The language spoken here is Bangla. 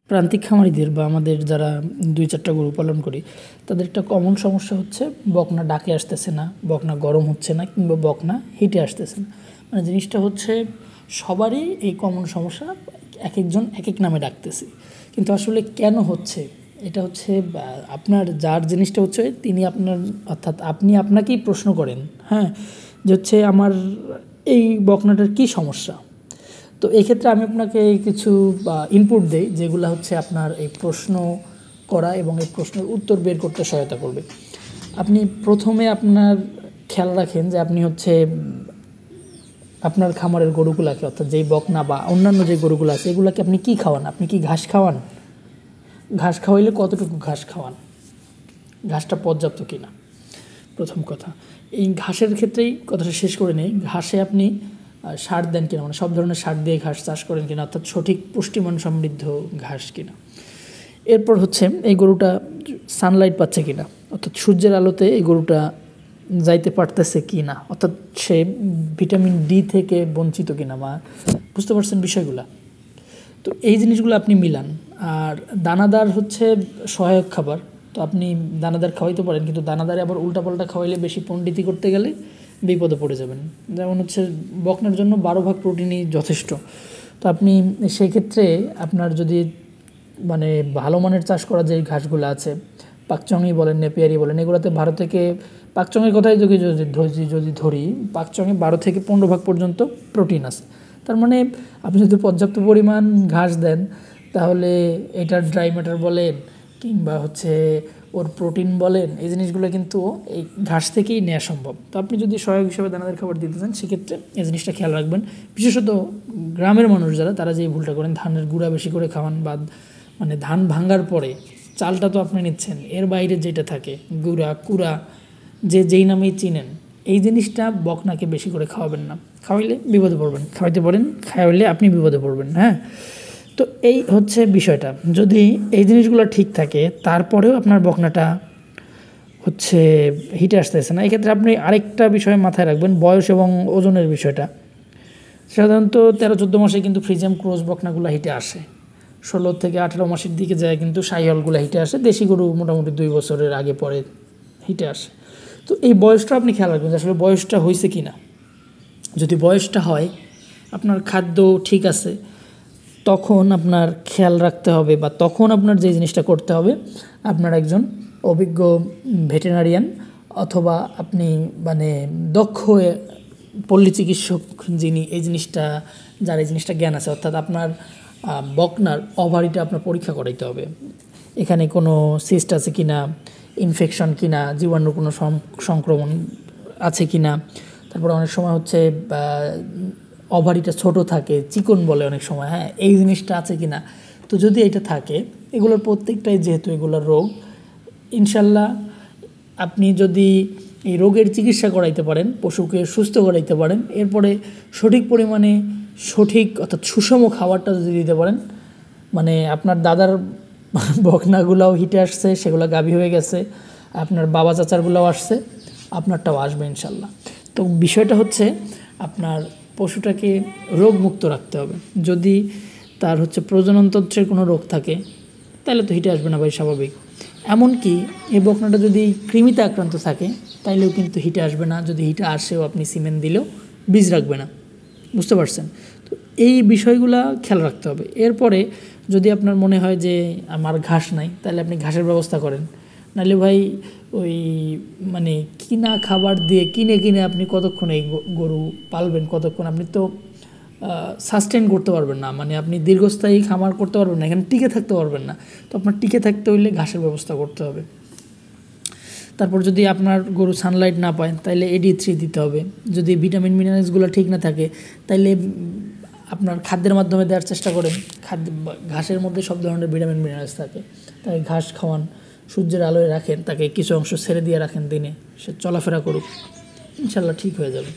প্রান্তিক খামারিদের বা আমাদের যারা 2-4টা গরু পালন করি তাদের একটা কমন সমস্যা হচ্ছে বকনা ডাকে আসতেছে না, বকনা গরম হচ্ছে না, কিংবা বকনা হিটে আসতেছে না। মানে জিনিসটা হচ্ছে সবারই এই কমন সমস্যা, এক একজন এক এক নামে ডাকতেছে, কিন্তু আসলে কেন হচ্ছে এটা হচ্ছে আপনার যার জিনিসটা হচ্ছে তিনি আপনার অর্থাৎ আপনি আপনাকেই প্রশ্ন করেন, হ্যাঁ, যে হচ্ছে আমার এই বকনাটার কী সমস্যা। তো এক্ষেত্রে আমি আপনাকে কিছু ইনপুট দেই যেগুলো হচ্ছে আপনার এই প্রশ্ন করা এবং এই প্রশ্নের উত্তর বের করতে সহায়তা করবে। আপনি প্রথমে আপনার খেয়াল রাখেন যে আপনি হচ্ছে আপনার খামারের গরুগুলাকে, অর্থাৎ যেই বকনা বা অন্যান্য যে গরুগুলো আছে এগুলোকে আপনি কী খাওয়ান, আপনি কি ঘাস খাওয়ান, ঘাস খাওয়াইলে কতটুকু ঘাস খাওয়ান, ঘাসটা পর্যাপ্ত কিনা, প্রথম কথা। এই ঘাসের ক্ষেত্রেই কথাটা শেষ করে নেই, ঘাসে আপনি সার দেন কিনা, মানে সব ধরনের সার দিয়ে ঘাস চাষ করেন কিনা, অর্থাৎ সঠিক পুষ্টিমান সমৃদ্ধ ঘাস কিনা। এরপর হচ্ছে এই গরুটা সানলাইট পাচ্ছে কিনা, অর্থাৎ সূর্যের আলোতে এই গরুটা যাইতে পারতেছে কি না, অর্থাৎ সে ভিটামিন ডি থেকে বঞ্চিত কিনা, বা বুঝতে পারছেন বিষয়গুলো। তো এই জিনিসগুলো আপনি মিলান। আর দানাদার হচ্ছে সহায়ক খাবার, তো আপনি দানাদার খাওয়াইতে পারেন, কিন্তু দানাদারে আবার উল্টাপাল্টা খাওয়াইলে বেশি পণ্ডিতি করতে গেলে বিপদে পড়ে যাবেন। যেমন হচ্ছে বকনার জন্য 12 ভাগ প্রোটিনই যথেষ্ট। তো আপনি সেক্ষেত্রে আপনার যদি মানে ভালো মানের চাষ করা যে ঘাসগুলো আছে, পাকচংই বলেন, নেপিয়ারি বলেন, এগুলোতে 12 থেকে, পাকচংয়ের কথাই যদি ধরি, পাকচংয়ে 12 থেকে 15 ভাগ পর্যন্ত প্রোটিন আছে। তার মানে আপনি যদি পর্যাপ্ত পরিমাণ ঘাস দেন তাহলে এটার ড্রাই ম্যাটার বলেন কিংবা হচ্ছে ওর প্রোটিন বলেন, এই জিনিসগুলো কিন্তু এই ঘাস থেকেই নেওয়া সম্ভব। তো আপনি যদি সহায়ক হিসেবে দানাদার খাবার দিতে চান সেক্ষেত্রে এই জিনিসটা খেয়াল রাখবেন। বিশেষত গ্রামের মানুষ যারা, তারা যে ভুলটা করেন, ধানের গুঁড়া বেশি করে খাওয়ান, বা মানে ধান ভাঙার পরে চালটা তো আপনি নিচ্ছেন, এর বাইরে যেটা থাকে গুঁড়া কুড়া যেই নামেই চিনেন, এই জিনিসটা বকনাকে বেশি করে খাওয়াবেন না, খাওয়াইলে বিপদে পড়বেন, খাওয়াইতে পারেন, খাওয়াইলে আপনি বিপদে পড়বেন, হ্যাঁ। তো এই হচ্ছে বিষয়টা, যদি এই জিনিসগুলো ঠিক থাকে তারপরেও আপনার বকনাটা হচ্ছে হিটে আসতেছে না, এক্ষেত্রে আপনি আরেকটা বিষয় মাথায় রাখবেন, বয়স এবং ওজনের বিষয়টা। সাধারণত 13-14 মাসে কিন্তু ফ্রিজিয়ান ক্রস বকনাগুলো হিটে আসে, 16 থেকে 18 মাসের দিকে যায় কিন্তু শাহিওয়ালগুলো হিটে আসে, দেশি গরু মোটামুটি 2 বছরের আগে পরে হিটে আসে। তো এই বয়সটা আপনি খেয়াল রাখবেন যে আসলে বয়সটা হয়েছে কি না। যদি বয়সটা হয়, আপনার খাদ্য ঠিক আছে, তখন আপনার খেয়াল রাখতে হবে, বা তখন আপনার যে জিনিসটা করতে হবে, আপনার একজন অভিজ্ঞ ভেটেরিনারিয়ান অথবা আপনি মানে দক্ষ পল্লী চিকিৎসক যিনি এই জিনিসটা, যার এই জিনিসটা জ্ঞান আছে, অর্থাৎ আপনার বকনার ওভারিটা আপনার পরীক্ষা করাইতে হবে, এখানে কোনো সিস্ট আছে কি না, ইনফেকশন কি না, জীবাণুর কোনো সংক্রমণ আছে কি না। তারপর অনেক সময় হচ্ছে ওভারিটা ছোট থাকে, চিকন বলে অনেক সময়, হ্যাঁ, এই জিনিসটা আছে কি না। তো যদি এটা থাকে, এগুলোর প্রত্যেকটাই যেহেতু এগুলোর রোগ, ইনশাল্লাহ আপনি যদি এই রোগের চিকিৎসা করাইতে পারেন, পশুকে সুস্থ করাইতে পারেন, এরপরে সঠিক পরিমাণে সঠিক অর্থাৎ সুষম খাবারটা যদি দিতে পারেন, মানে আপনার দাদার বকনাগুলাও হিটে আসছে, সেগুলো গাভী হয়ে গেছে, আপনার বাবা চাচারগুলোও আসছে, আপনারটাও আসবে ইনশাল্লাহ। তো বিষয়টা হচ্ছে আপনার পশুটাকে রোগমুক্ত রাখতে হবে। যদি তার হচ্ছে প্রজননতন্ত্রের কোনো রোগ থাকে তাহলে তো হিটে আসবে না ভাই, স্বাভাবিক। এমনকি এই বকনাটা যদি কৃমিতে আক্রান্ত থাকে তাইলেও কিন্তু হিটে আসবে না, যদি হিটে আসেও আপনি সিমেন্ট দিলেও বীজ রাখবে না, বুঝতে পারছেন। তো এই বিষয়গুলো খেয়াল রাখতে হবে। এরপরে যদি আপনার মনে হয় যে আমার ঘাস নাই, তাহলে আপনি ঘাসের ব্যবস্থা করেন, নাহলে ভাই ওই মানে কিনা খাবার দিয়ে কিনে আপনি কতক্ষণ এই গরু পালবেন, কতক্ষণ আপনি তো সাস্টেন করতে পারবেন না, মানে আপনি দীর্ঘস্থায়ী খামার করতে পারবেন না, এখানে টিকে থাকতে পারবেন না। তো আপনার টিকে থাকতে হইলে ঘাসের ব্যবস্থা করতে হবে। তারপর যদি আপনার গরু সানলাইট না পায় তাহলে AD3 দিতে হবে। যদি ভিটামিন মিনারেলসগুলো ঠিক না থাকে তাইলে আপনার খাদ্যের মাধ্যমে দেওয়ার চেষ্টা করেন। ঘাসের মধ্যে সব ধরনের ভিটামিন মিনারেলস থাকে, তাই ঘাস খাওয়ান, সূর্যের আলোয় রাখেন, তাকে কিছু অংশ ছেড়ে দিয়ে রাখেন দিনে, সে চলাফেরা করুক, ইনশাল্লাহ ঠিক হয়ে যাবে।